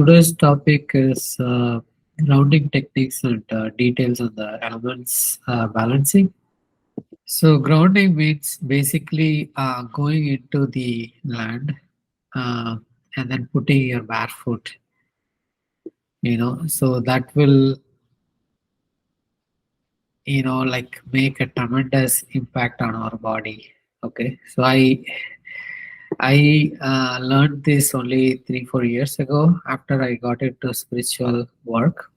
Today's topic is grounding techniques and details on the elements balancing. So, grounding means basically going into the land uh, and then putting your barefoot, so that will, like make a tremendous impact on our body. Okay, so I learned this only 3 4 years ago after I got into spiritual work.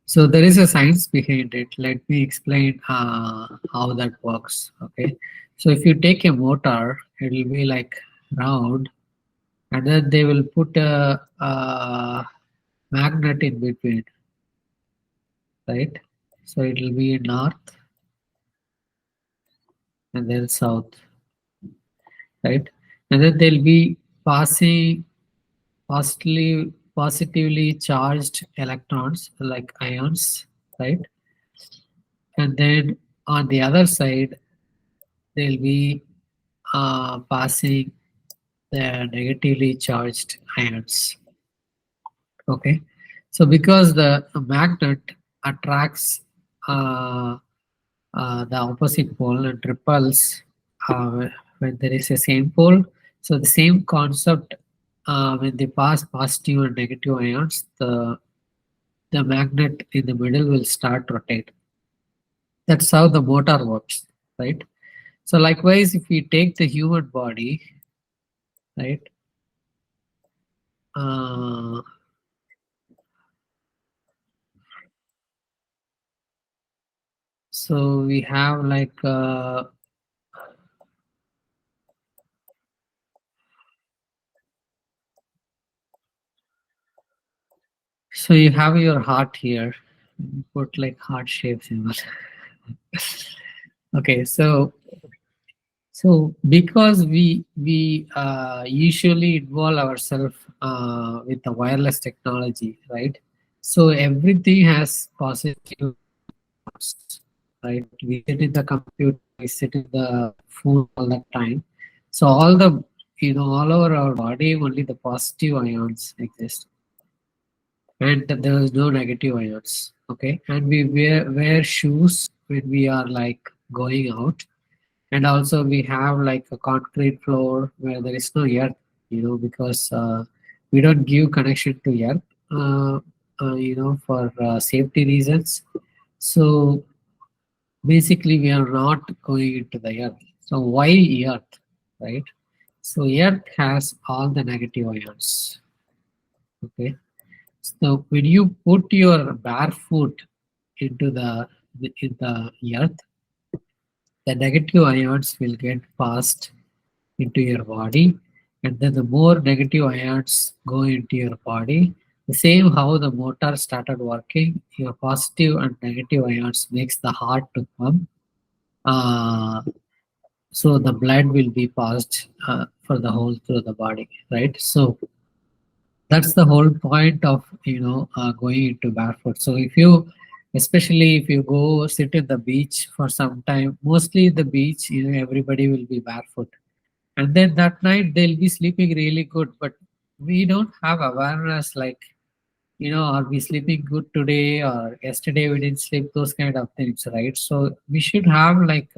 So there is a science behind it. Let me explain how that works. Okay. So if you take a motor, it will be like round, and then they will put a magnet in between, right? So it will be north and then south, right? And then they'll be passing positively charged electrons like ions, right? And then on the other side, they'll be passing the negatively charged ions. Okay, so because the magnet attracts uh, the opposite pole and repels when there is a same pole, so the same concept when they pass positive and negative ions, the magnet in the middle will start rotate. That's how the motor works, right? So likewise, if we take the human body, right? Uh, so we have like so you have your heart here. Put like heart shapes in it. Okay, so because we usually involve ourselves with the wireless technology, right? So everything has positive, right? We sit in the computer, we sit in the phone all the time. So all the all over our body, only the positive ions exist, and there is no negative ions. Okay, and we wear shoes when we are like going out, and also we have like a concrete floor where there is no earth, because we don't give connection to earth, for safety reasons. So basically, we are not going into the earth. So why earth, right? So earth has all the negative ions. Okay. So when you put your barefoot into in the earth, the negative ions will get passed into your body, and then the more negative ions go into your body, the same how the motor started working, your positive and negative ions makes the heart to pump. Uh, so the blood will be passed for the whole through the body, right? So that's the whole point of going into barefoot. So if you, especially if you go sit at the beach for some time, mostly the beach, everybody will be barefoot, and then that night they'll be sleeping really good, but we don't have awareness like, are we sleeping good today or yesterday we didn't sleep, those kind of things, right? So we should have like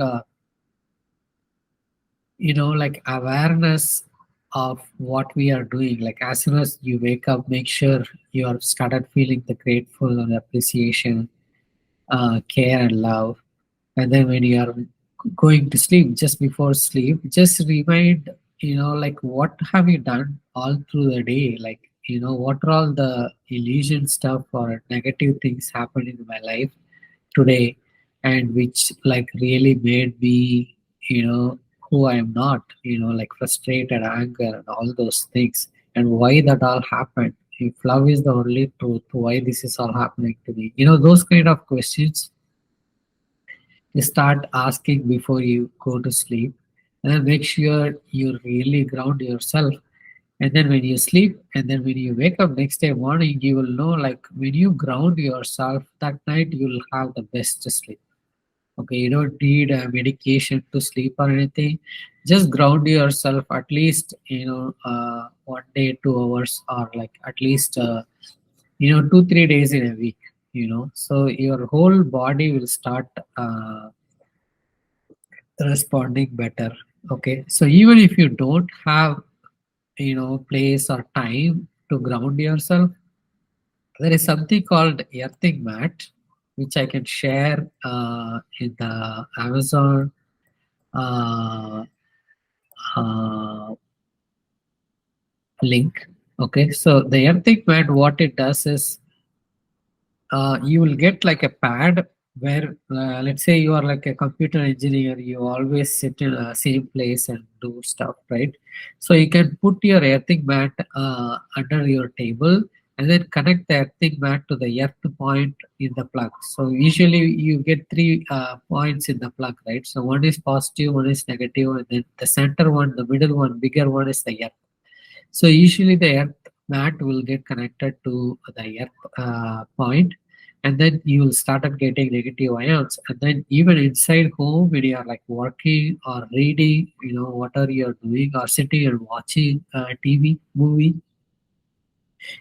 like awareness of what we are doing. Like as soon as you wake up, make sure you are started feeling the grateful and appreciation, care and love. And then when you are going to sleep, just before sleep, just remind, like what have you done all through the day, like what are all the illusion stuff or negative things happened in my life today, and which like really made me, who I am not, like frustrated, anger, and all those things, and why that all happened. If love is the only truth, why this is all happening to me? Those kind of questions you start asking before you go to sleep, and then make sure you really ground yourself. And then when you sleep, and then when you wake up next day morning, you will know, like when you ground yourself that night, you'll have the best sleep. Okay, you don't need a medication to sleep or anything. Just ground yourself at least, 1 day, 2 hours, or like at least 2 3 days in a week. So your whole body will start responding better. Okay, so even if you don't have place or time to ground yourself, there is something called earthing mat, which I can share in the Amazon uh, uh, link. Okay, so the earthing mat, what it does is you will get like a pad where, let's say you are like a computer engineer, you always sit in a same place and do stuff, right? So you can put your earthing mat under your table and then connect the earthing mat to the earth point in the plug. So usually you get three points in the plug, right? So one is positive, one is negative, and then the center one, the middle one, bigger one is the earth. So usually the earth mat will get connected to the earth point, and then you will start up getting negative ions. And then even inside home, when you are like working or reading, whatever you are doing, or sitting and watching TV movie,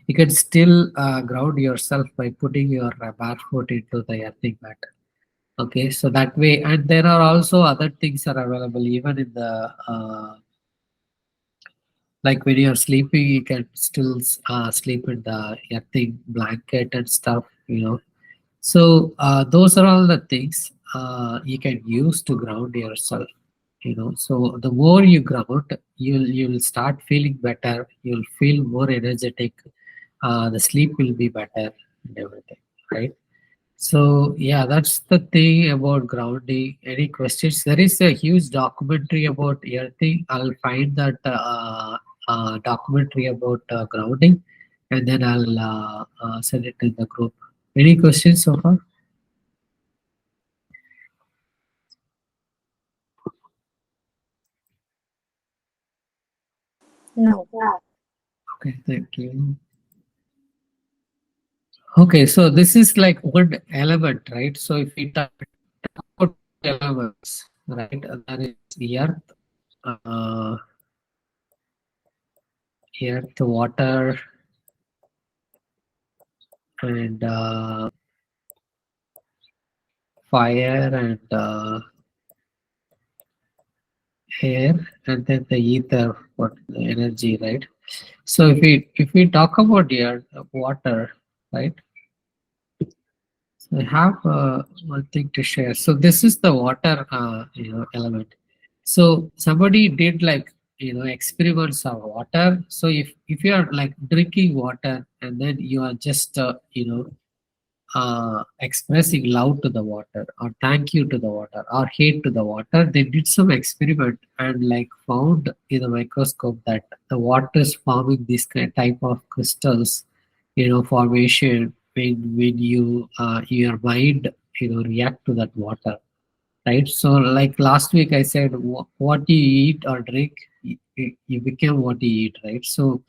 you can still ground yourself by putting your bare foot into the earthing mat. Okay, so that way, and there are also other things are available even in the like when you're sleeping, you can still sleep in the earthing blanket and stuff. So those are all the things you can use to ground yourself. So the more you ground, you'll start feeling better. You'll feel more energetic. The sleep will be better and everything, right? So yeah, that's the thing about grounding. Any questions? There is a huge documentary about earthing. I'll find that documentary about grounding, and then I'll send it to the group. Any questions so far? No. Okay, thank you. Okay, so this is like one element, right? So if we talk about elements, right, that is the uh, earth, water, and fire, and air, and then the ether, what the energy, right? So if we talk about air, water, right? So I have one thing to share. So this is the water, element. So somebody did like experiments of water. So if you are like drinking water and then you are just expressing love to the water or thank you to the water or hate to the water, they did some experiment and like found in the microscope that the water is forming this kind type of crystals, formation when you your mind react to that water, right? So like last week I said, what you eat or drink, you become what you eat, right? So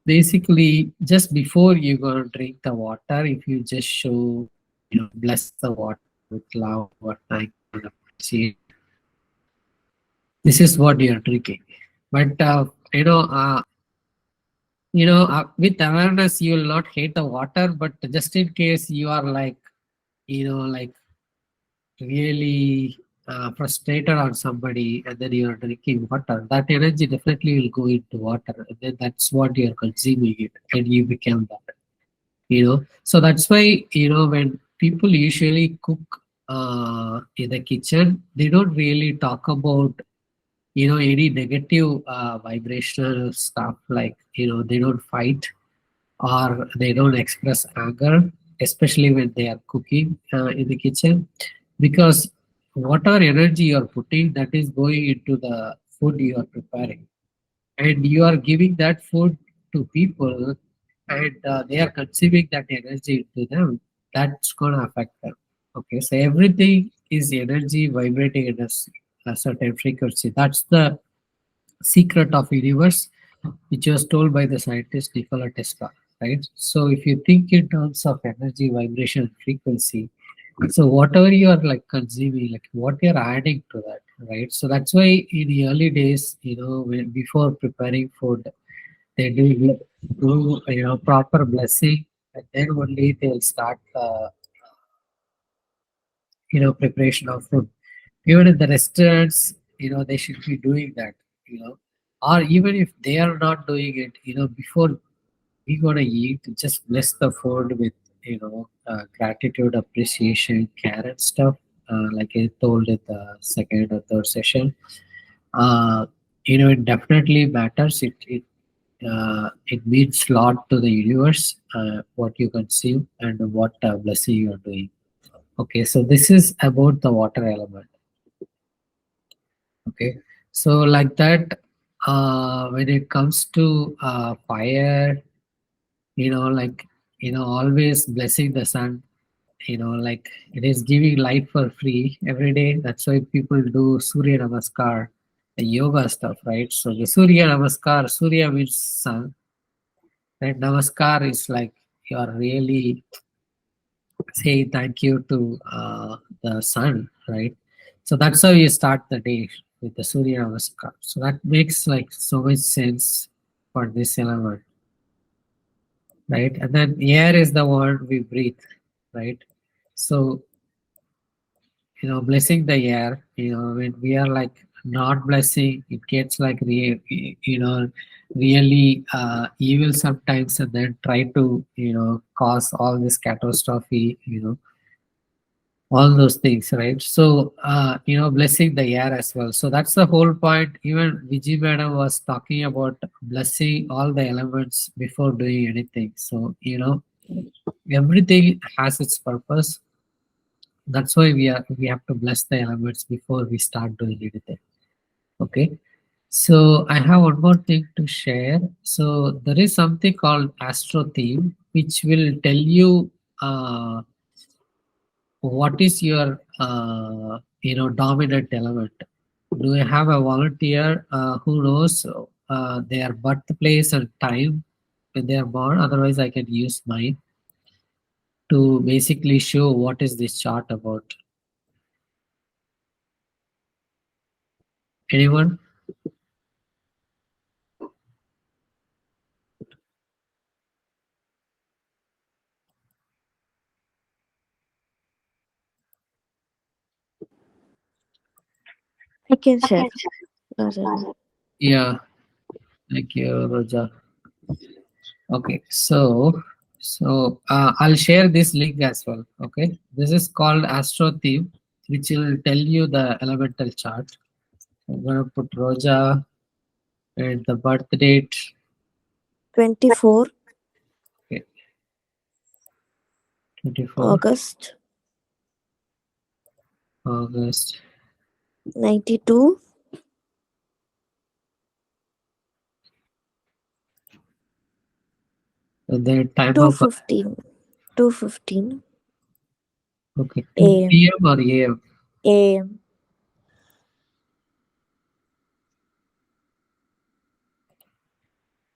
basically, just before you go drink the water, if you just show, bless the water with love or thank you and appreciate, this is what you're drinking. But with awareness, you will not hate the water. But just in case you are like, like really frustrated on somebody, and then you are drinking water, that energy definitely will go into water, and then that's what you're consuming it, and you become that. So that's why when people usually cook in the kitchen, they don't really talk about any negative vibrational stuff, like they don't fight or they don't express anger, especially when they are cooking in the kitchen, because whatever energy you are putting, that is going into the food you are preparing, and you are giving that food to people, and they are consuming that energy into them, that's going to affect them. Okay, so everything is energy vibrating at a certain frequency. That's the secret of universe, which was told by the scientist Nikola Tesla, right? So if you think in terms of energy, vibration, frequency, So whatever you are like consuming, like what you're adding to that, right? So that's why in the early days, before preparing food, they do proper blessing, and then only they'll start preparation of food. Even in the restaurants, they should be doing that, or even if they are not doing it, before we gonna eat, just bless the food with gratitude, appreciation, care and stuff, like I told in the second or third session. uh, it definitely matters. It means a lot to the universe, what you consume and what blessing you are doing. Okay, so this is about the water element. Okay, so like that, when it comes to fire, like always blessing the sun, like it is giving light for free every day. That's why people do Surya Namaskar, the yoga stuff, right? So the Surya Namaskar, Surya means sun, right? Namaskar is like you are really saying thank you to the sun, right? So that's how you start the day, with the Surya Namaskar. So that makes like so much sense for this element, right? And then air is the one we breathe, right? So blessing the air, when we are like not blessing, it gets like really evil sometimes, and then try to cause all this catastrophe, all those things, right? So blessing the air as well. So that's the whole point. Even Vijay madam was talking about blessing all the elements before doing anything. So everything has its purpose. That's why we have to bless the elements before we start doing anything. Okay, so I have one more thing to share. So there is something called astro theme, which will tell you what is your dominant element. Do you have a volunteer who knows their birthplace and time when they are born? Otherwise I can use mine to basically show what is this chart about. Anyone? I can share, Rajan. Yeah, thank you, Roja. Okay, so I'll share this link as well. Okay, this is called Astro Theme, which will tell you the elemental chart. I'm gonna put Roja and the birth date. 24 Okay, 24 August August. 92, And the time of birth. 2:15, 2:15 Okay, 2 a.m. p.m. or a.m. a.m.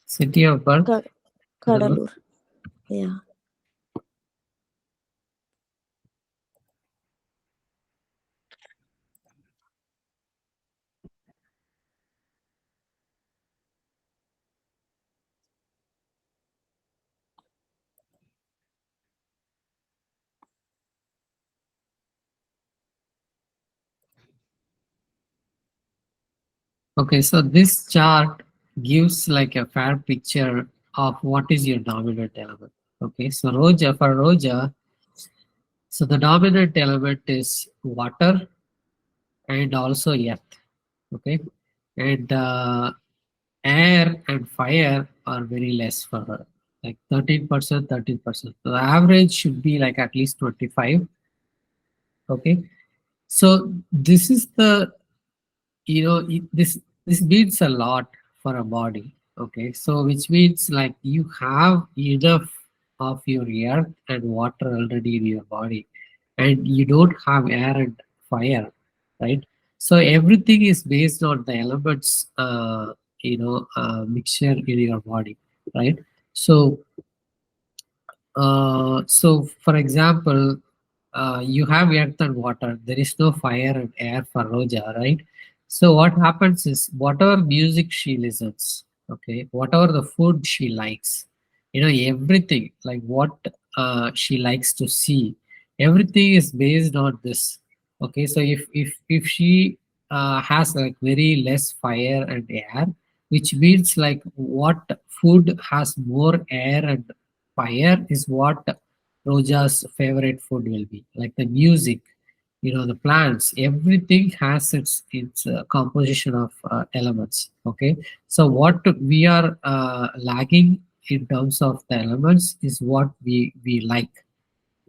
City of birth. Kadalur. Kadalur. Yeah. Okay, so this chart gives like a fair picture of what is your dominant element. Okay, so Roja, for Roja, so the dominant element is water and also earth. Okay, and air and fire are very less for her, like 13%, 13%. The average should be like at least 25. Okay, so this is the this means a lot for a body. Okay, so which means like you have enough of your earth and water already in your body, and you don't have air and fire, right? So everything is based on the elements mixture in your body, right? So for example, you have earth and water. There is no fire and air for Roja, right? So what happens is whatever music she listens, okay, whatever the food she likes, everything like what she likes to see, everything is based on this. Okay, so if she has like very less fire and air, which means like what food has more air and fire is what Roja's favorite food will be. Like the music, the plants, everything has its composition of elements. Okay, so what we are lagging in terms of the elements is what we like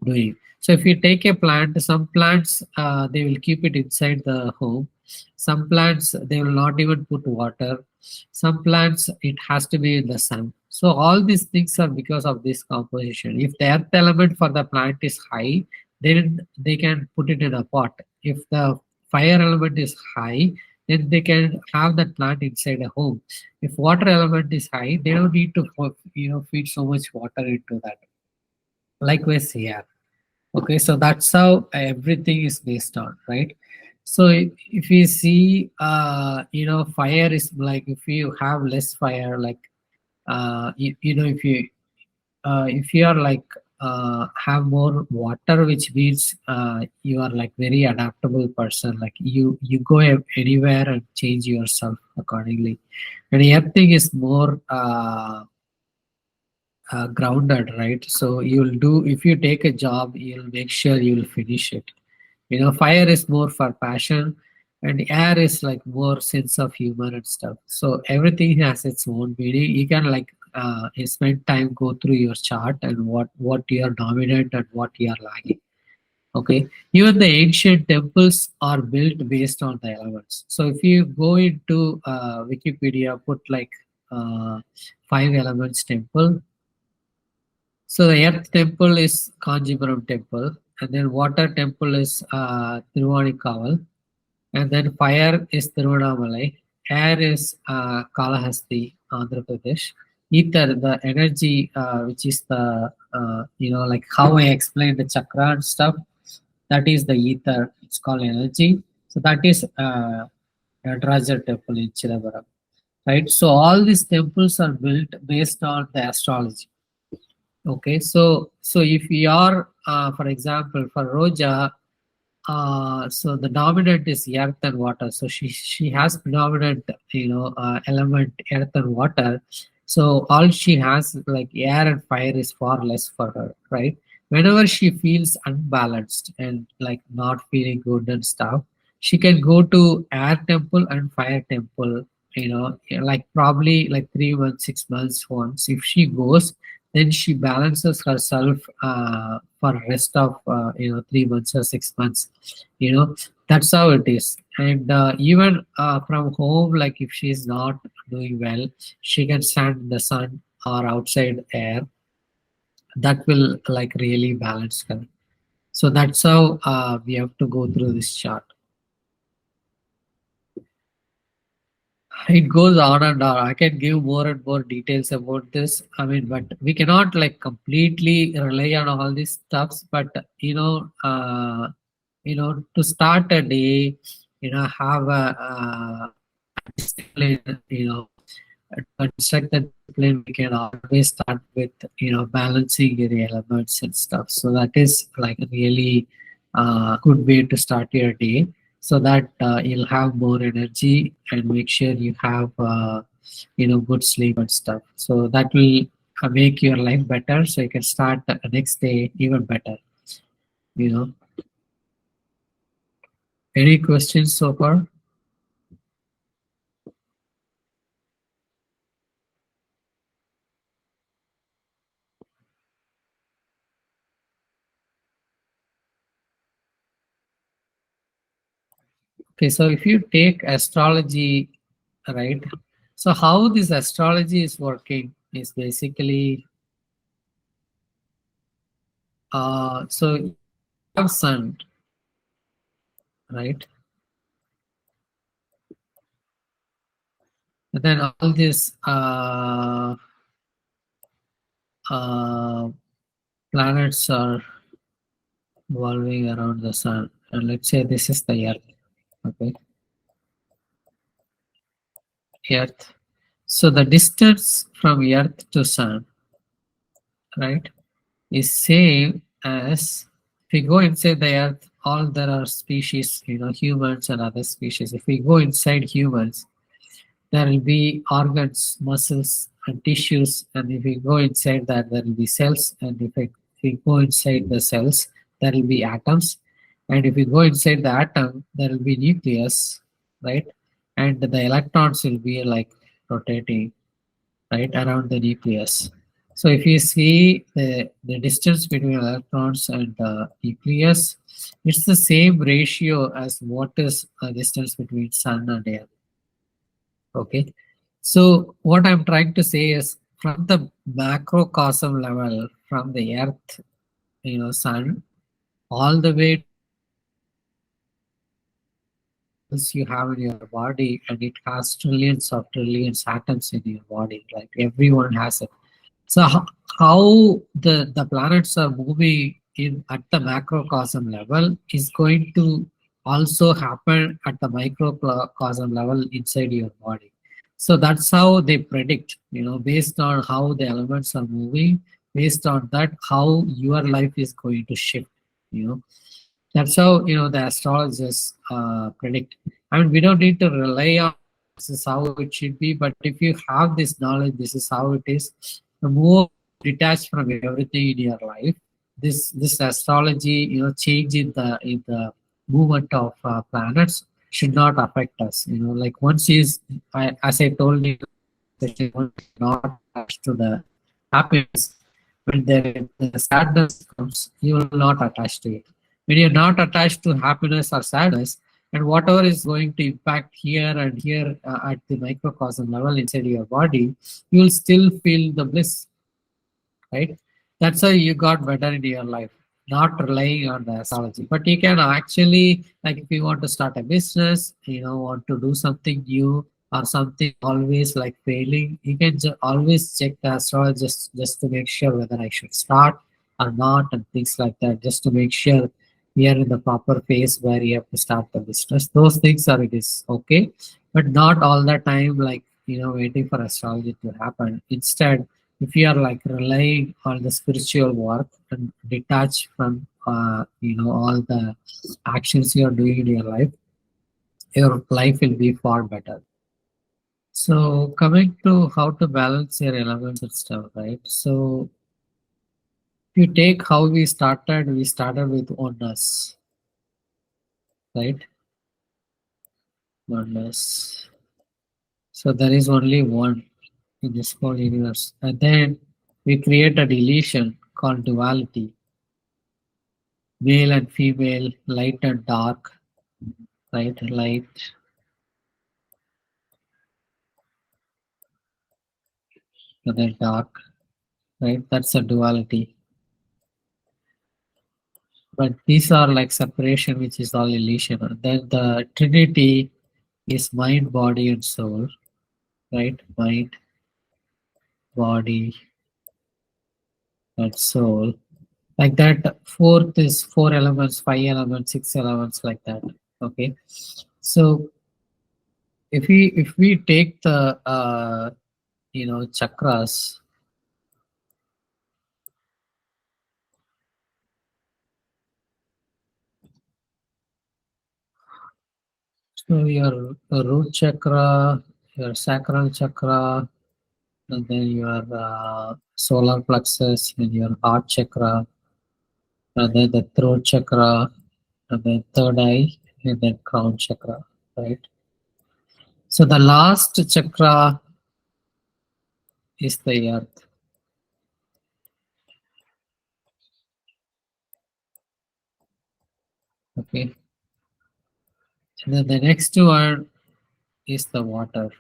doing. So if you take a plant, some plants they will keep it inside the home. Some plants they will not even put water. Some plants it has to be in the sun. So all these things are because of this composition. If the earth element for the plant is high, then they can put it in a pot. If the fire element is high, then they can have that plant inside a home. If water element is high, they don't need to feed so much water into that. Likewise here. Okay, so that's how everything is based on, right? So if you see, fire is like if you have less fire, like if you are like have more water, which means you are like very adaptable person. Like you go anywhere and change yourself accordingly. And everything is more grounded, right? So you'll do if you take a job, you'll make sure you'll finish it. Fire is more for passion, and air is like more sense of humor and stuff. So everything has its own meaning. You can like you spend time go through your chart and what you are dominant and what you are lagging. Okay, even the ancient temples are built based on the elements. So if you go into Wikipedia, put like five elements temple. So the earth temple is Kanjipuram temple, and then water temple is Thiruvanikaval, and then fire is Tiruvannamalai, air is Kalahasti, Andhra Pradesh, ether, the energy, which is the like how I explained the chakra and stuff, that is the ether. It's called energy. So that is Nataraja temple in Chidambaram, right? So all these temples are built based on the astrology. Okay, so if we are, for example, for Roja, so the dominant is earth and water. So she has predominant, element earth and water. So all she has like air and fire is far less for her, right? Whenever she feels unbalanced and like not feeling good and stuff, she can go to air temple and fire temple. Like probably like 3 months, 6 months once. If she goes, then she balances herself for rest of 3 months or 6 months. That's how it is. And even from home, like if she's not doing well, she can stand in the sun or outside air. That will like really balance her. So that's how we have to go through this chart. It goes on and on. I can give more and more details about this. I mean, but we cannot like completely rely on all these stuffs. But to start a day, have a discipline. To construct the discipline, we can always start with balancing the elements and stuff. So that is like a really good way to start your day, so that you'll have more energy and make sure you have good sleep and stuff. So that will make your life better. So you can start the next day even better. You know. Any questions so far? Okay, so if you take astrology, right? So how this astrology is working is basically, so you have sun, right? And then all these uh, planets are revolving around the sun. And let's say this is the Earth. Okay, Earth. So the distance from Earth to Sun, right, is same as if we go inside the Earth. All there are species, humans and other species. If we go inside humans, there will be organs, muscles, and tissues. And if we go inside that, there will be cells. And if we go inside the cells, there will be atoms. And if we go inside the atom, there will be nucleus, right? And the electrons will be like rotating right around the nucleus. So if you see the distance between electrons and the nucleus, it's the same ratio as what is the distance between sun and earth. Okay. So what I'm trying to say is from the macrocosm level, from the earth, sun, all the way you have in your body, and it has trillions of trillions atoms in your body. Like everyone has it. So how the planets are moving in at the macrocosm level is going to also happen at the microcosm level inside your body. So that's how they predict, based on how the elements are moving, based on that, how your life is going to shift, you know. That's how the astrologers predict. I mean, we don't need to rely on this is how it should be, but if you have this knowledge, this is how it is. The more detached from everything in your life, this astrology, change in the movement of planets should not affect us. Like once is, as I told you, once not attached to the happiness, when the sadness comes, you will not attach to it. When you're not attached to happiness or sadness, and whatever is going to impact here and here at the microcosm level inside your body, you will still feel the bliss, right? That's how you got better in your life, not relying on the astrology. But you can actually, like, if you want to start a business, want to do something new or something always like failing, you can always check the astrology just to make sure whether I should start or not, and things like that, just to make sure we are in the proper phase where you have to start the business. Those things are it is okay, but not all the time, like, waiting for astrology to happen. Instead, if you are like relying on the spiritual work and detached from all the actions you are doing in your life will be far better. So coming to how to balance your elements and stuff, right? So if you take how we started with oneness, right? Oneness. So there is only one in this whole universe, and then we create a illusion called duality, male and female, light and dark, right? Light and then dark, right? That's a duality. But these are like separation, which is all illusion. And then the Trinity is mind, body, and soul, right? Mind, body, and soul. Like that, fourth is four elements, five elements, six elements, like that. Okay. So if we take the chakras. So your root chakra, your sacral chakra, and then your solar plexus, and your heart chakra, and then the throat chakra, and then third eye, and then crown chakra, right? So the last chakra is the earth. Okay. And then the next one is the water.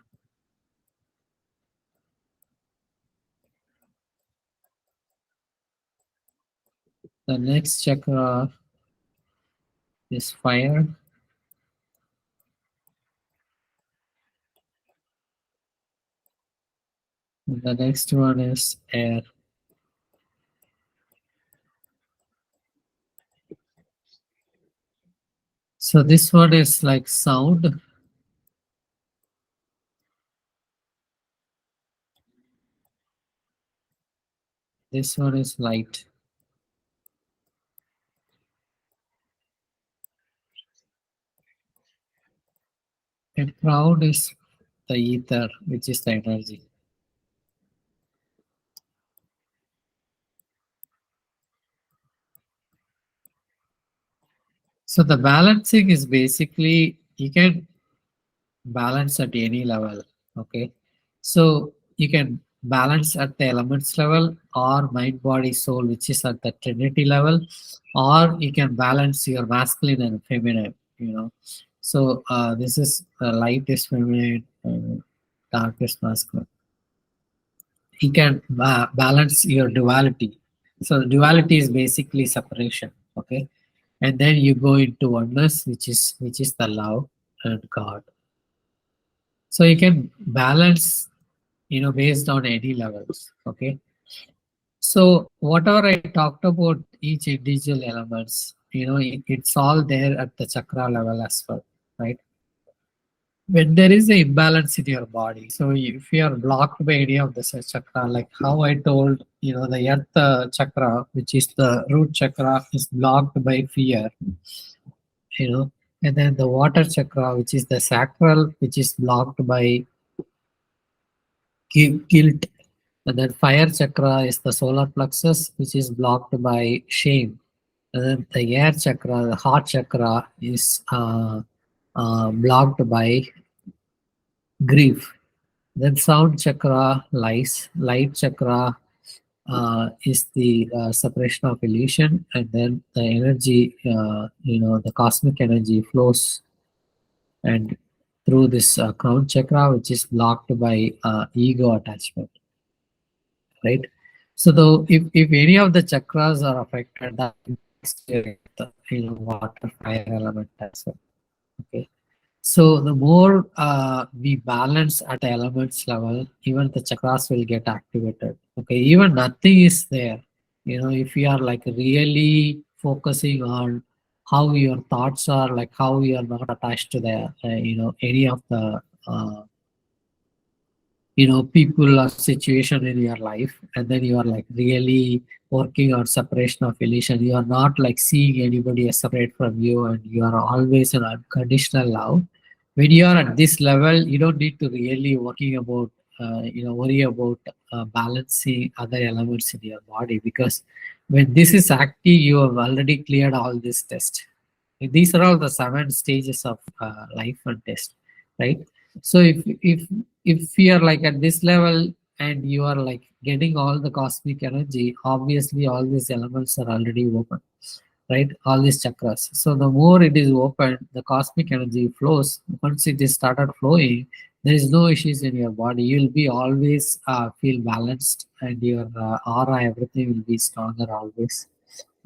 The next chakra is fire. And the next one is air. So this one is like sound. This one is light. And crowd is the ether, which is the energy. So the balancing is basically you can balance at any level. Okay. So you can balance at the elements level or mind, body, soul, which is at the trinity level, or you can balance your masculine and feminine, you know. So this is light is feminine, dark is masculine. You can balance your duality. So duality is basically separation. Okay. And then you go into oneness, which is the love and God. So you can balance, based on any levels. Okay. So whatever I talked about each individual elements, it's all there at the chakra level as well, right? When there is a imbalance in your body, so if you are blocked by any of the chakra, like how I told, the earth chakra, which is the root chakra, is blocked by fear, you know, and then the water chakra, which is the sacral, which is blocked by guilt. And then fire chakra is the solar plexus, which is blocked by shame. And then the air chakra, the heart chakra, is blocked by grief. Then sound chakra lies. Light chakra is the separation of illusion, and then the energy, the cosmic energy flows and through this crown chakra, which is blocked by ego attachment, right? So though if any of the chakras are affected, that impacts the water fire element as well. Okay. So the more we balance at the elements level, even the chakras will get activated. Okay, even nothing is there. If you are like really focusing on how your thoughts are, like how you are not attached to the, any of the people or situation in your life, and then you are like really working on separation of illusion. You are not like seeing anybody as separate from you, and you are always in unconditional love. When you are at this level, you don't need to really working about worry about balancing other elements in your body, because when this is active, you have already cleared all this test. These are all the 7 stages of life and test, right? So if you are like at this level and you are like getting all the cosmic energy, obviously all these elements are already open, right? All these chakras. So the more it is open, the cosmic energy flows. Once it is started flowing, there is no issues in your body. You'll be always feel balanced, and your aura, everything will be stronger always.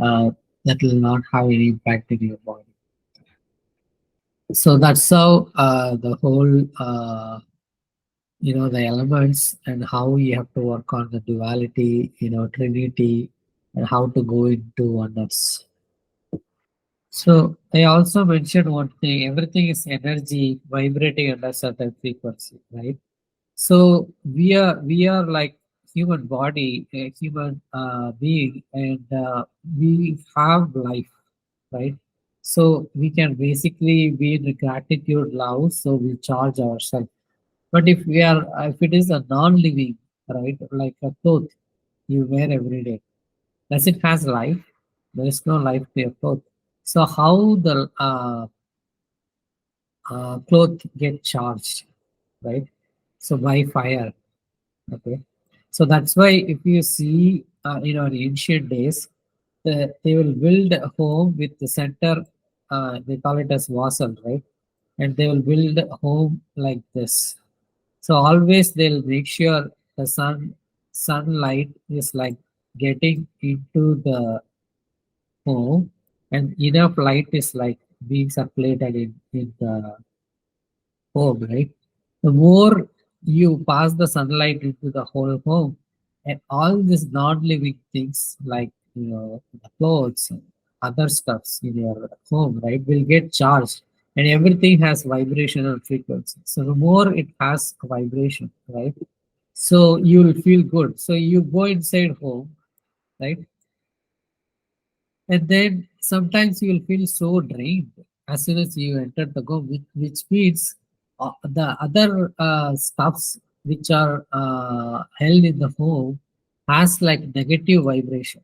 Uh, that will not have any impact in your body. So that's how the whole the elements, and how you have to work on the duality, trinity, and how to go into oneness. So I also mentioned one thing: everything is energy vibrating at a certain frequency, right? So we are like human body, a human being, and we have life, right? So we can basically be in gratitude, love, so we charge ourselves. But if it is a non-living, right, like a cloth you wear every day, does it has life? There is no life to your cloth. So how the cloth get charged, right? So by fire. Okay. So that's why if you see, in ancient days, they will build a home with the center, they call it as vassal, right? And they will build a home like this. So always they'll make sure the sunlight is like getting into the home, and enough light is like being circulated in the home, right? The more you pass the sunlight into the whole home, and all these non-living things like the clothes, other stuffs in your home, right, will get charged, and everything has vibration and frequency. So the more it has a vibration, right, so you will feel good. So you go inside home, right, and then sometimes you will feel so drained as soon as you enter the home, which means the other stuffs which are held in the home has like negative vibration.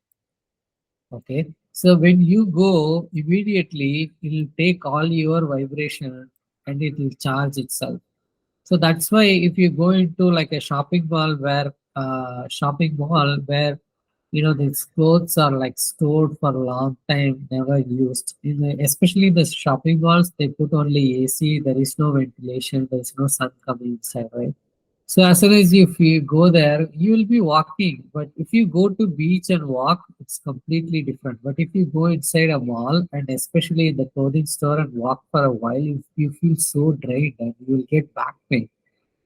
Okay, so when you go immediately, it will take all your vibration and it will charge itself. So that's why if you go into like a shopping mall where these clothes are like stored for a long time, never used. Especially the shopping malls, they put only AC. There is no ventilation. There is no sun coming inside, right? So as soon as if you go there, you will be walking. But if you go to beach and walk, it's completely different. But if you go inside a mall and especially in the clothing store and walk for a while, you feel so drained and you will get back pain.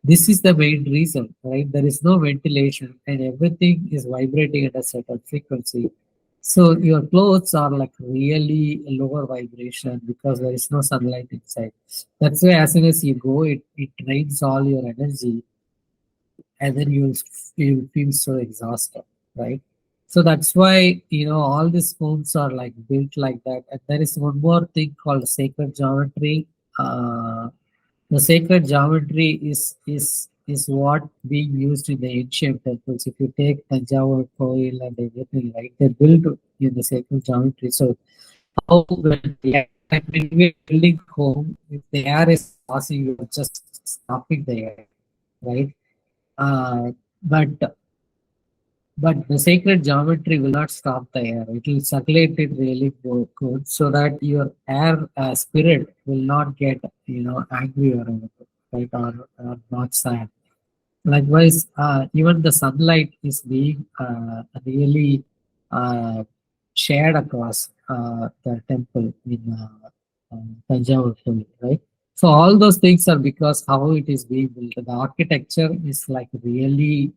This is the main reason, right? There is no ventilation and everything is vibrating at a certain frequency. So your clothes are like really lower vibration because there is no sunlight inside. That's why as soon as you go, it drains all your energy, and then you'll feel so exhausted, right? So that's why all these homes are like built like that. And there is one more thing called sacred geometry. The sacred geometry is what being used in the ancient temples. If you take Tanjavur Koil and everything, right, they built in the sacred geometry. So how when the air, like when we're building home, if the air is passing, you're just stopping the air, right? Uh, but but the sacred geometry will not stop the air. It will circulate it really good so that your air spirit will not get angry or anything, right, or not sad. Likewise, even the sunlight is being really uh, shared across the temple in Tanjavur Fort, right? So all those things are because how it is being built. The architecture is like really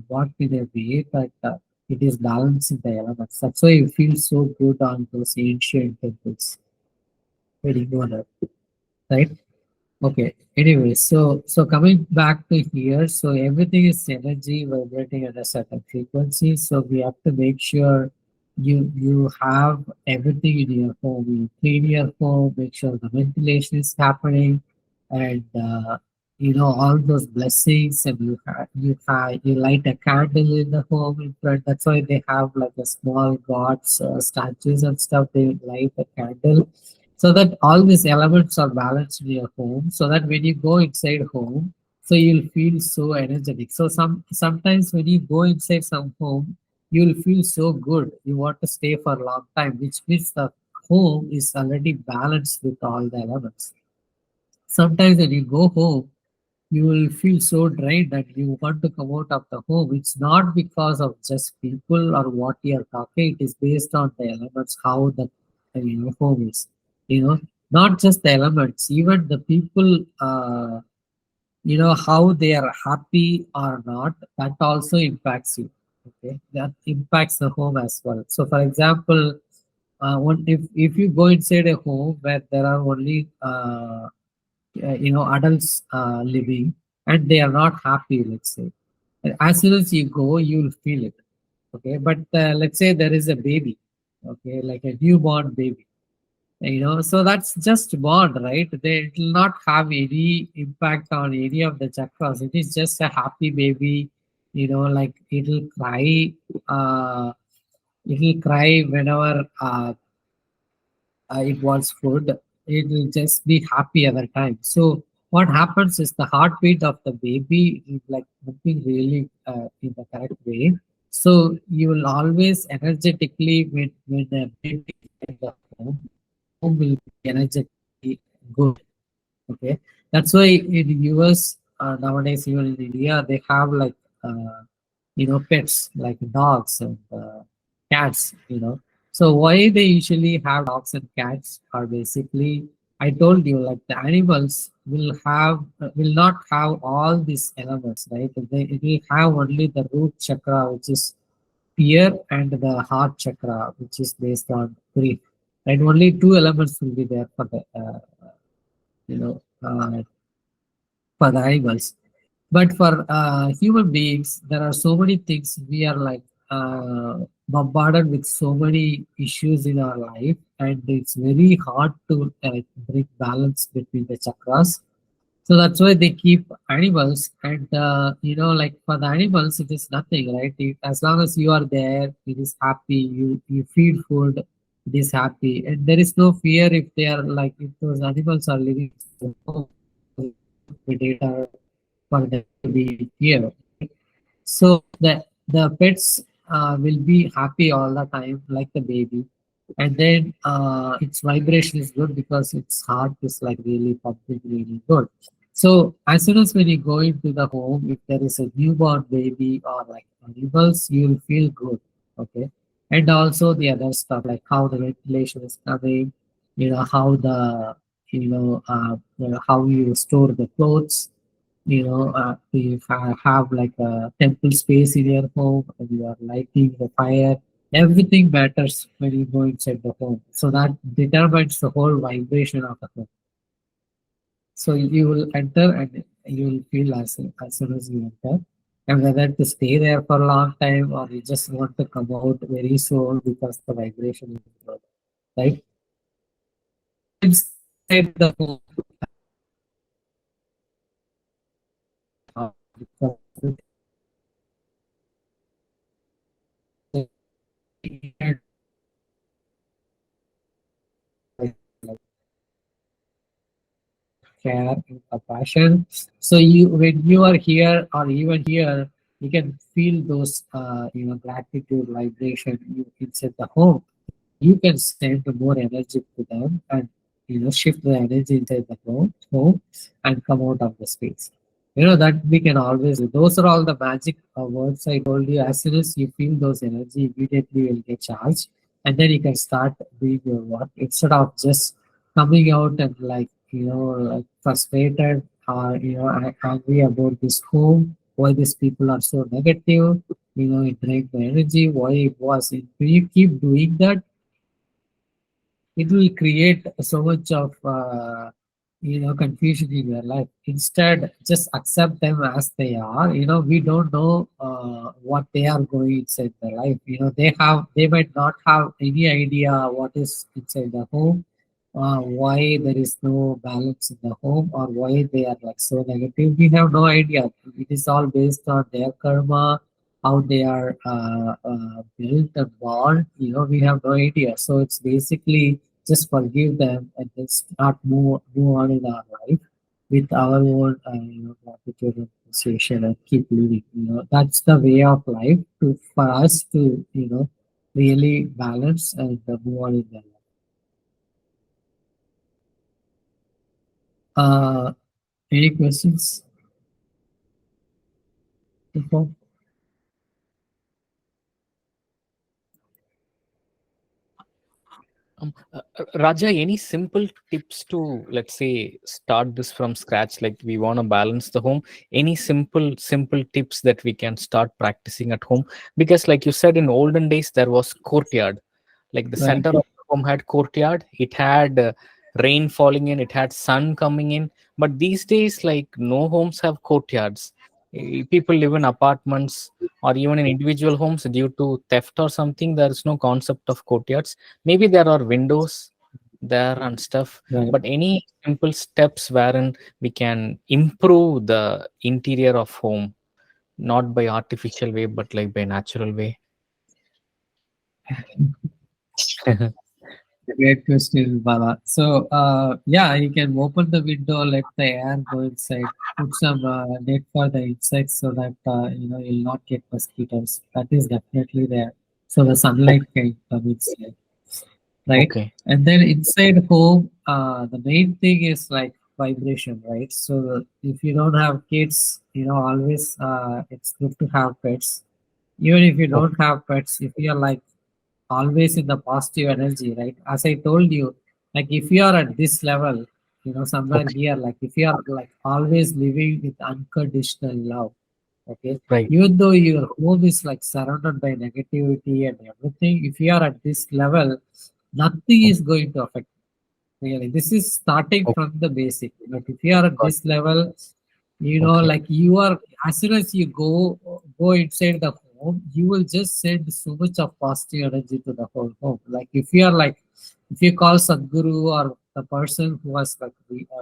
worked in a way that it is balancing the elements. That's why you feel so good on those ancient temples when you go there, right? Okay. Anyway, so coming back to here, so everything is energy vibrating at a certain frequency. So we have to make sure you have everything in your home. You clean your home, make sure the ventilation is happening, and all those blessings. And you light a candle in the home in front. That's why they have like a small gods statues and stuff. They light a candle so that all these elements are balanced in your home, so that when you go inside home, so you'll feel so energetic. So sometimes when you go inside some home, you'll feel so good, you want to stay for a long time, which means the home is already balanced with all the elements. Sometimes when you go home, you will feel so drained that you want to come out of the home. It's not because of just people or what you're talking. It is based on the elements, how the home is. Not just the elements, even the people. How they are happy or not. That also impacts you. Okay, that impacts the home as well. So, for example, if you go inside a home where there are only adults living and they are not happy, let's say, as soon as you go you'll feel it. Okay, but let's say there is a baby, okay, like a newborn baby, so that's just born, right? It will not have any impact on any of the chakras. It is just a happy baby, like it'll cry whenever it wants food. It will just be happy every time. So what happens is the heartbeat of the baby is like moving really in the correct way. So you will always energetically when the baby is in the home will be energetically good. Okay, that's why in US nowadays, even in India, they have like pets like dogs and cats. So why they usually have dogs and cats are basically, I told you, like the animals will not have all these elements, right? It will have only the root chakra, which is fear, and the heart chakra, which is based on grief. right? Only two elements will be there for the you know for the animals. But for human beings, there are so many things. We are like bombarded with so many issues in our life, and it's very hard to bring balance between the chakras. So that's why they keep animals, and like for the animals, it is nothing, right? As long as you are there, it is happy. You feed food, it is happy, and there is no fear if they are like if those animals are living in the home, predator for them to be here. So the pets will be happy all the time, like the baby, and then its vibration is good because its heart is like really pumping really good. So as soon as when you go into the home, if there is a newborn baby or like animals, you'll feel good. Okay, and also the other stuff like how the ventilation is coming, how the how you store the clothes, if I have like a temple space in your home and you are lighting the fire, everything matters when you go inside the home. So that determines the whole vibration of the home. So you will enter and you will feel as soon as you enter. And whether to stay there for a long time or you just want to come out very soon because the vibration is good, right? Inside the home, because care and compassion. So you, when you are here or even here, you can feel those gratitude vibration inside the home. You can send more energy to them and shift the energy inside the home and come out of the space. That we can always do. Those are all the magic words I told you. As soon as you feel those energy, immediately you will get charged, and then you can start doing your work instead of just coming out and like like frustrated or angry about this home. Why these people are so negative? It drains the energy. Why it was? When you keep doing that, it will create so much of confusion in your life. Instead, just accept them as they are. We don't know what they are going inside their life. They might not have any idea what is inside the home, why there is no balance in the home, or why they are like so negative. We have no idea. It is all based on their karma, how they are built and born. We have no idea. So it's basically just forgive them and then start move on in our life with our own gratitude and appreciation and keep living. That's the way of life to for us to really balance and move on in the life. Any questions? Before? Raja, any simple tips to, let's say, start this from scratch? Like we want to balance the home. Any simple tips that we can start practicing at home? Because, like you said, in olden days there was courtyard. Like the Right. center of the home had courtyard. It had rain falling in. It had sun coming in. But these days, like no homes have courtyards. People live in apartments or even in individual homes due to theft or something. There is no concept of courtyards. Maybe there are windows there and stuff, Right. but any simple steps wherein we can improve the interior of home, not by artificial way but like by natural way. Great question, Bala. So, yeah, you can open the window, let the air go inside, put some net for the insects so that you'll not get mosquitoes. That is definitely there. So the sunlight can come inside, right? Okay. And then inside home, the main thing is like vibration, right? So if you don't have kids, always it's good to have pets. Even if you Okay. don't have pets, if you're like always in the positive energy, right? As I told you, like if you are at this level, somewhere Okay. here, like if you are like always living with unconditional love, okay, Right. even though your home is like surrounded by negativity and everything, if you are at this level, nothing is going to affect. Really, this is starting Okay. from the basic. Like if you are at Got this level, you know, Okay. like you are, as soon as you go inside the home, you will just send so much of positive energy to the whole home. Like if you are like, if you call Sadhguru or the person who was like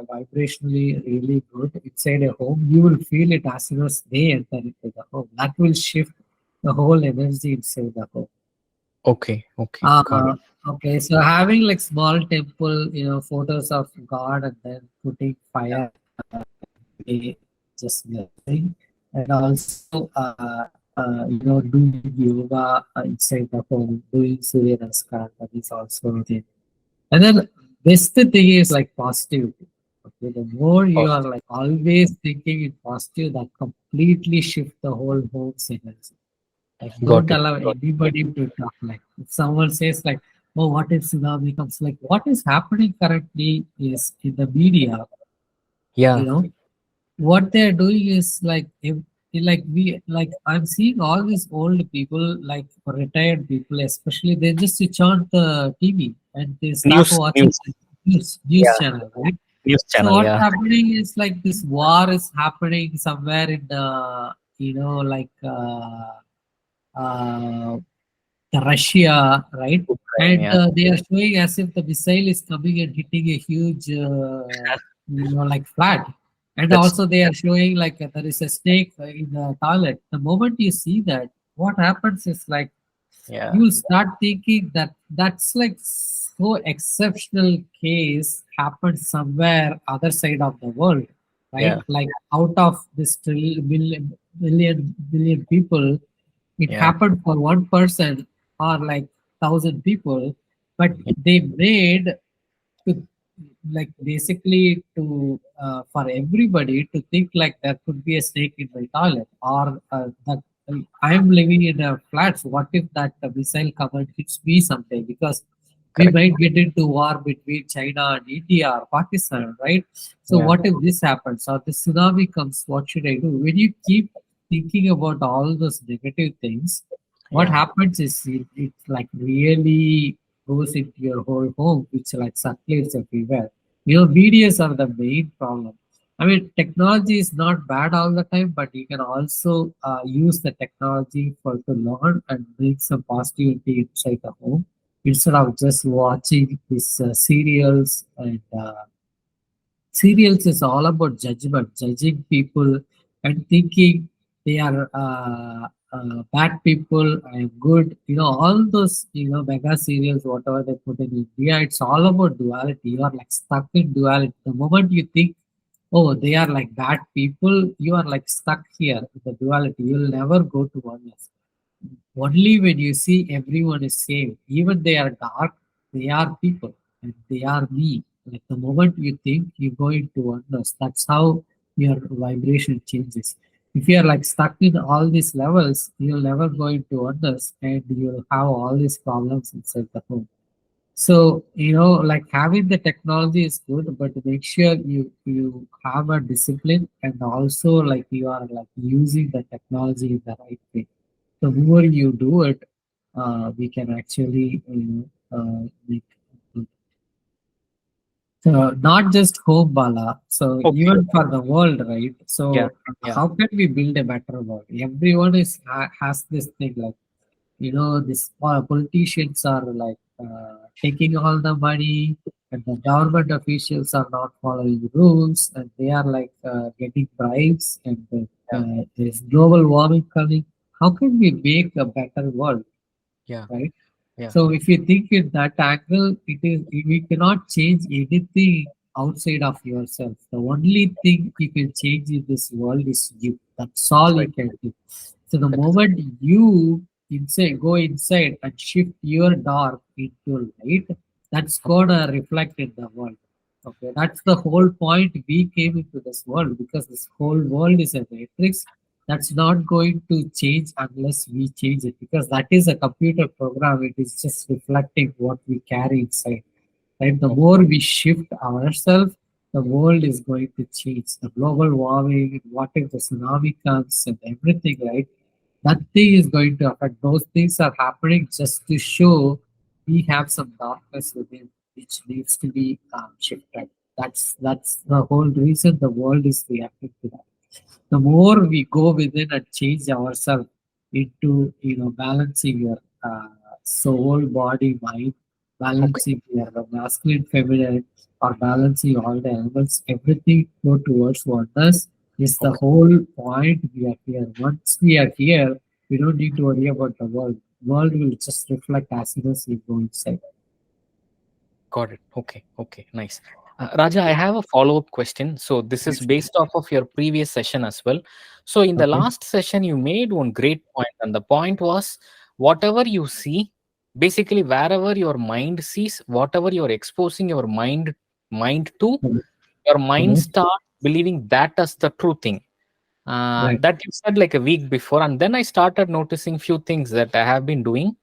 vibrationally really good inside a home, you will feel it as soon as they enter into the home. That will shift the whole energy inside the home. Okay. Okay. Got it. Okay, so having like small temple, you know, photos of God and then putting fire, eh, just blessing, and also, you know, doing yoga inside the home, doing Surya Namaskar, that is also there. And then best thing is like positivity. Okay, the more you are Positive. like always thinking in positive, that completely shift the whole home's energy. Like, don't Got it. allow Got anybody to talk. Like, if someone says like, "Oh, what if tsunami comes?" Like, what is happening currently is in the media. You Yeah. know, what they're doing is like, if, like we, like I'm seeing all these old people, like retired people, especially they just switch on the TV and they start News. watching News. the news Yeah. channel, right? News So channel. what's Yeah. happening is like this war is happening somewhere in the, you know, like. Uh, the Russia, right? Ukraine. And Yeah. they are showing as if the missile is coming and hitting a huge, you know, like flat. And That's also they are showing like there is a snake in the toilet. The moment you see that, what happens is like yeah. you will start thinking that that's like so exceptional case happened somewhere other side of the world, right? Yeah. Like out of this billion people, it Yeah. happened for one person or like 1,000 people, but Yeah. they made to like basically to for everybody to think like there could be a snake in my toilet or that I am living in a flat. So what if that missile come and hits me someday? Because we Correct. might get into war between China and India or Pakistan, right? So Yeah. what if this happens or the tsunami comes? What should I do? When you keep thinking about all those negative things, what Yeah. happens is it like really goes into your whole home, which like circulates everywhere. You know, videos are the main problem. I mean, technology is not bad all the time, but you can also use the technology for to learn and bring some positivity inside the home instead of just watching these serials and serials is all about judgment, judging people and thinking they are bad people and good. You know, all those, you know, mega serials, whatever they put in India, it's all about duality. You are like stuck in duality. The moment you think, oh, they are like bad people, you are like stuck here with the duality. You'll never go to oneness. Only when you see everyone is same, even they are dark, they are people and they are me. Like the moment you think you go into oneness, that's how your vibration changes. If you are like stuck in all these levels, you'll never go into oneness and you'll have all these problems inside the home. So, you know, like having the technology is good, but make sure you have a discipline and also like you are like using the technology in the right way. The more you do it, we can actually, you know, make not just hope, Bala. So Okay. even for the world, right? Yeah. So Yeah. how can we build a better world? Everyone is has this thing like, you know, these politicians are like taking all the money and the government officials are not following the rules and they are like getting bribes and Yeah. there's global warming coming. How can we make a better world, Yeah. right? Yeah. So if you think in that angle, it is we cannot change anything outside of yourself. The only thing you can change in this world is you. That's That's all you right. can do. So the That is moment you inside go inside and shift your dark into light, that's gonna reflect in the world. Okay, that's the whole point we came into this world because this whole world is a matrix that's not going to change unless we change it because that is a computer program. It is just reflecting what we carry inside. Right? The okay. more we shift ourselves, the world is going to change. The global warming, what if the tsunami comes and everything, right? That thing is going to affect. Those things are happening just to show we have some darkness within which needs to be shifted. That's the whole reason the world is reacting to that. The more we go within and change ourselves into balancing your soul, body, mind, balancing your masculine, feminine, or balancing all the elements, everything go towards oneness is the Okay. whole point we are here. Once we are here, we don't need to worry about the world. World will just reflect as soon as we go inside. Got it. Okay. Okay. Nice. Raja, I have a follow-up question. So this is based off of your previous session as well. So in the Okay. last session, you made one great point, and the point was whatever you see, basically wherever your mind sees, whatever you're exposing your mind to, your mind Mhm. starts believing that as the true thing. Right. That you said like a week before, and then I started noticing few things that I have been doing,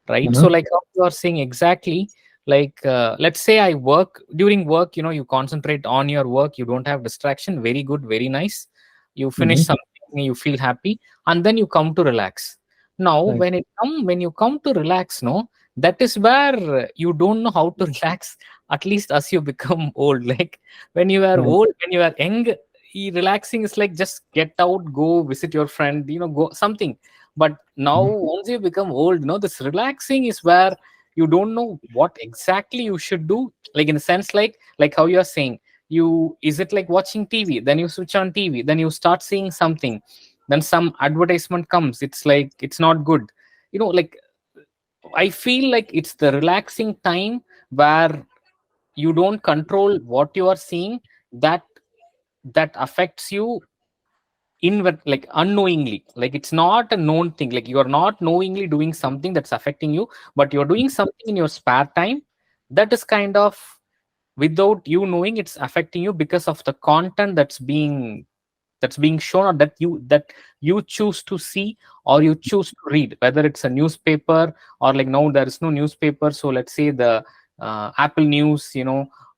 right? So Mhm. like how you are saying exactly, like let's say I work during work, you concentrate on your work, you don't have distraction, very good, very nice, you finish Mhm. something, you feel happy, and then you come to relax. Now Right. when you come to relax, no, that is where you don't know how to relax, at least as you become old. Like when you are Right. old, when you are young, relaxing is like just get out, go visit your friend, go something. But now Mhm. once you become old, this relaxing is where you don't know what exactly you should do, like in a sense, like how you are saying, you is it like watching TV, then you switch on TV, then you start seeing something, then some advertisement comes, it's like it's not good, like I feel like it's the relaxing time where you don't control what you are seeing, that affects you like unknowingly, like it's not a known thing, like you are not knowingly doing something that's affecting you, but you're doing something in your spare time that is kind of without you knowing it's affecting you because of the content that's being shown, or that you choose to see or you choose to read, whether it's a newspaper or like now there is no newspaper, so let's say the Apple News,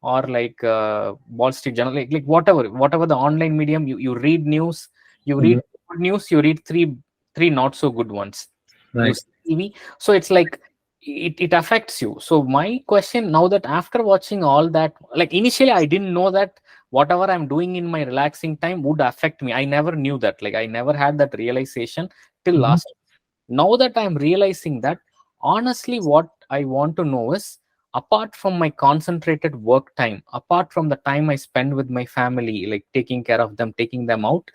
or like Wall Street Journal, like whatever the online medium, you read news, you read Mhm. good news, you read three not so good ones, you Right. see TV. So it's like it affects you. So my question now, that after watching all that, like initially I didn't know that whatever I'm doing in my relaxing time would affect me. I never knew that. Like I never had that realization till Mhm. last. Now that I'm realizing that, honestly, what I want to know is, apart from my concentrated work time, apart from the time I spend with my family, like taking care of them, taking them out,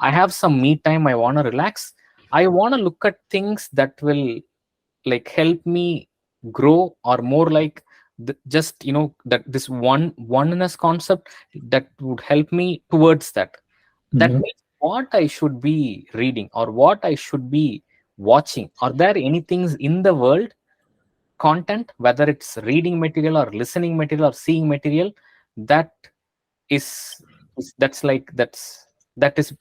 I have some me time. I want to relax. I want to look at things that will like help me grow, or more like just that this oneness concept that would help me towards that. That Mhm. means what I should be reading or what I should be watching. Are there any things in the world, content, whether it's reading material or listening material or seeing material, that that is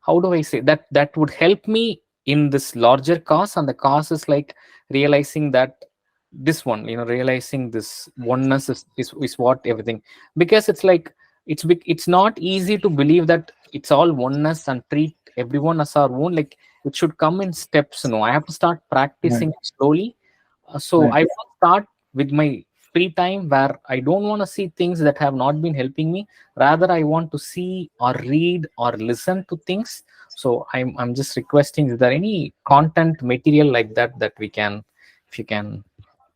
how do I say that would help me in this larger cause? And the cause is like realizing that this one, realizing this oneness is what everything, because it's like it's not easy to believe that it's all oneness and treat everyone as our own. Like it should come in steps. I have to start Right. practicing it slowly. So Right. I want to start with my free time where I don't want to see things that have not been helping me. Rather, I want to see or read or listen to things. So I'm just requesting, is there any content material like that we can, if you can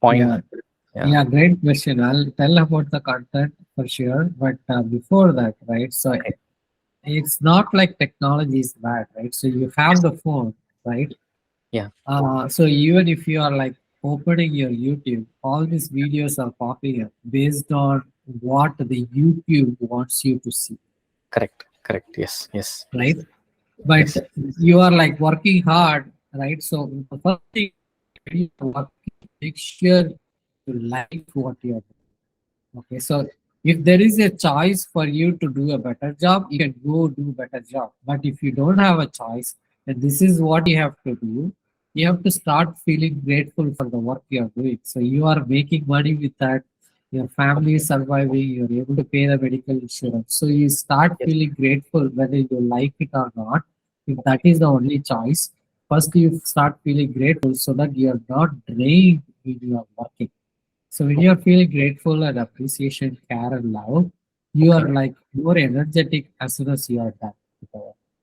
point? Yeah. Yeah. Yeah. Great question. I'll tell about the content for sure. But before that, right? So it's not like technology is bad, right? So you have the phone, right? Yeah. So even if you are like opening your YouTube, all these videos are popping up based on what the YouTube wants you to see, Correct. Correct. Yes. Yes. right? But Yes. you are like working hard, right? So the first thing you are working, make sure you like what you are doing. Okay, so if there is a choice for you to do a better job, you can go do better job. But if you don't have a choice, and this is what you have to do, you have to start feeling grateful for the work you are doing. So you are making money with that. Your family is surviving. You're able to pay the medical insurance. So you start Yes. feeling grateful whether you like it or not. If that is the only choice, first you start feeling grateful so that you are not drained when you are working. So when you're feeling grateful and appreciation, care and love, you are Okay. like more energetic as soon as you are done.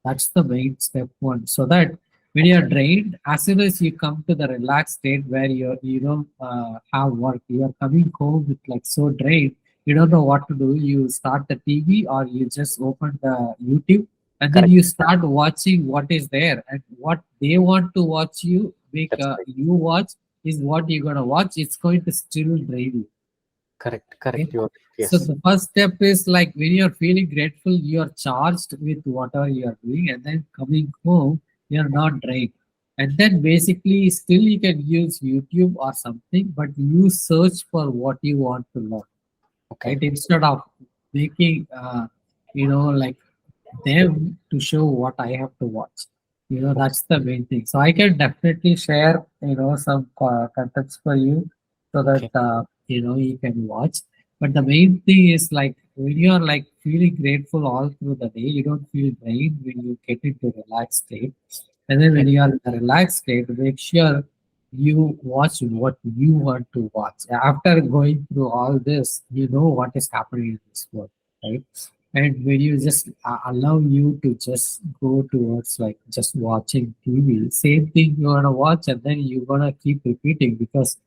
That's the main step one. So that when you're Okay. drained, as soon as you come to the relaxed state where you don't have work, you are coming home with like so drained, you don't know what to do. You start the TV or you just open the YouTube and then Correct. you start watching what is there and what they want to watch you make That's right. you watch is what you're gonna watch. It's going to still drain you. Correct. Okay? Correct. You're So yes. the first step is like when you're feeling grateful, you're charged with whatever you're doing, and then coming home, you're not drained. And then basically, still you can use YouTube or something, but you search for what you want to learn, Okay. right? Instead of making, like them to show what I have to watch. Okay. That's the main thing. So I can definitely share, some contents for you so that, Okay. you can watch. But the main thing is like when you are like feeling grateful all through the day, you don't feel drained when you get into relaxed state. And then when Okay. you are in a relaxed state, make sure you watch what you want to watch. After going through all this, you know what is happening in this world, right? And when you just allow you to just go towards like just watching TV, same thing you're gonna watch and then you're gonna keep repeating because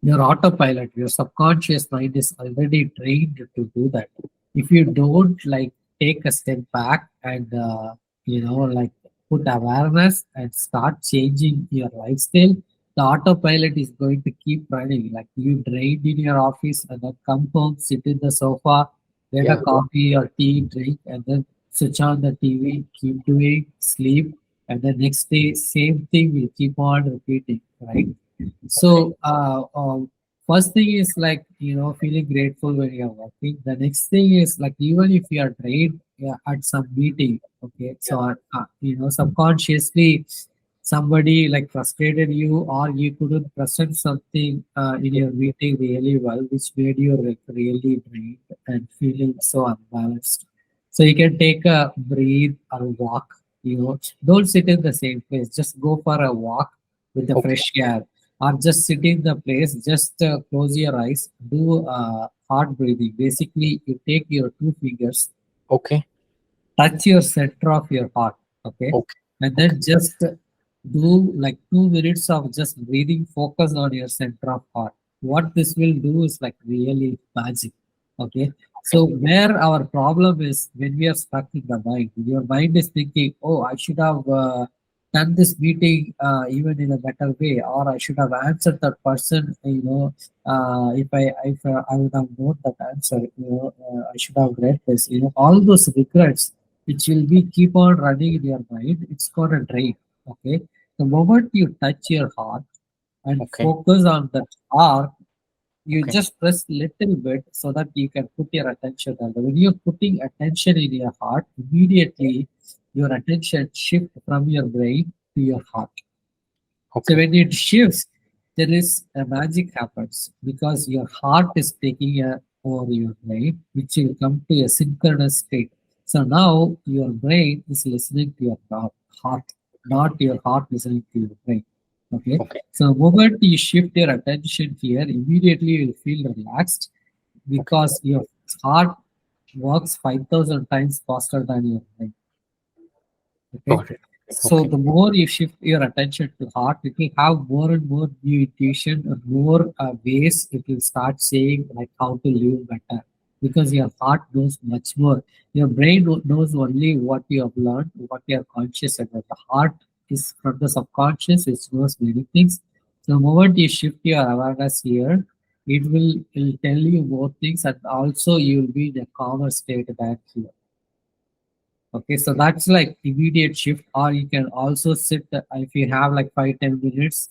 your autopilot, your subconscious mind is already trained to do that. If you don't like take a step back and like put awareness and start changing your lifestyle, the autopilot is going to keep running. Like you drained in your office and then come home, sit in the sofa, get a Yeah. coffee or tea, drink, and then switch on the TV, keep doing, sleep, and the next day same thing will keep on repeating, right? Okay. So, first thing is like, feeling grateful when you're working. The next thing is like, even if you are drained at some meeting, okay, Yeah. so, subconsciously somebody like frustrated you or you couldn't present something in Yeah. your meeting really well, which made you like really drained and feeling so unbalanced. So you can take a breathe or walk, don't sit in the same place, just go for a walk with the Okay. fresh air or just sit in the place, just close your eyes, do heart breathing. Basically, you take your two fingers, Okay. touch your center of your heart, okay, Okay. and Okay. then just do like 2 minutes of just breathing, focus on your center of heart. What this will do is like really magic, okay. So Okay. where our problem is when we are stuck in the mind, your mind is thinking, oh, I should have done this meeting even in a better way, or I should have answered that person, if I would have known that answer, I should have read this, all those regrets which will be keep on running in your mind, it's gonna drain. Okay. The moment you touch your heart and Okay. focus on that heart, you Okay. just press little bit so that you can put your attention there. When you're putting attention in your heart, immediately your attention shift from your brain to your heart. So Okay. when it shifts, there is a magic happens because your heart is taking over your brain, which will come to a synchronous state. So now your brain is listening to your heart, Okay. not your heart listening to your brain. Okay. Okay. So the moment you shift your attention here, immediately you'll feel relaxed Okay. because your heart works 5,000 times faster than your brain. Okay. Got it. So Okay. the more you shift your attention to heart, it will have more and more new intuition and more ways it will start saying like how to live better. Because your heart knows much more. Your brain knows only what you have learned, what you are conscious about. The heart is from the subconscious, it knows many things. So the moment you shift your awareness here, it will tell you more things and also you will be in a calmer state than here. Okay, so that's like immediate shift, or you can also sit if you have like 5-10 minutes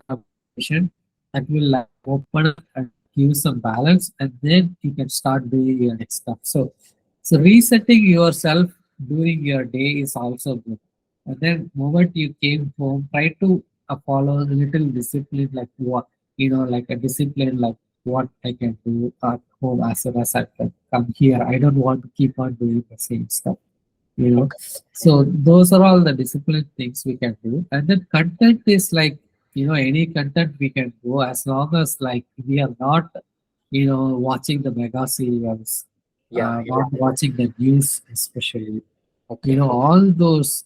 meditation that will like open up and give some balance, and then you can start doing your next stuff. So resetting yourself during your day is also good. And then moment you came home, try to follow a little discipline, like what like a discipline, like what I can do at home as soon as I can come here. I don't want to keep on doing the same stuff, you know. Okay. So those are all the discipline things we can do. And then content is like any content we can go as long as like we are not, watching the mega serials, Yeah. not watching the news especially. Okay. All those,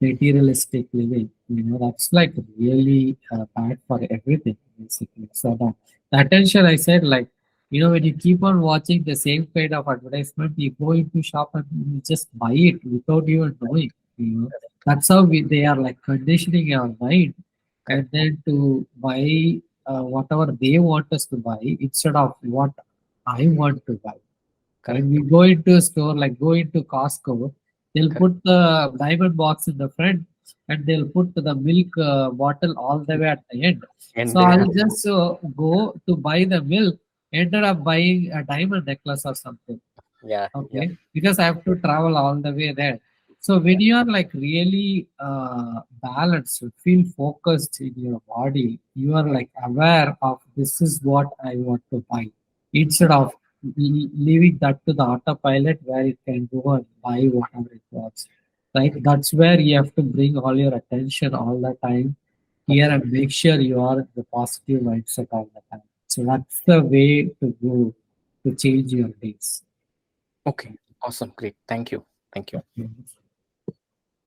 materialistic living, that's like really bad for everything, basically. So the attention, I said, like, when you keep on watching the same kind of advertisement, you go into shop and you just buy it without even knowing, That's how they are like conditioning our mind and then to buy whatever they want us to buy instead of what I want to buy. Correct. When we go into a store, like go into Costco, they'll Correct. put the diamond box in the front and they'll put the milk bottle all the way at the end. And So they I'll have, just go to buy the milk, ended up buying a diamond necklace or something. yeah. Okay, because I have to travel all the way there. So when you are like really balanced, you feel focused in your body, you are like aware of this is what I want to buy instead of leaving that to the autopilot where it can go and buy whatever it wants. Right? That's where you have to bring all your attention all the time here and make sure you are in the positive mindset all the time. So that's the way to go to change your days. Okay. Awesome. Great. Thank you. Thank you. Okay.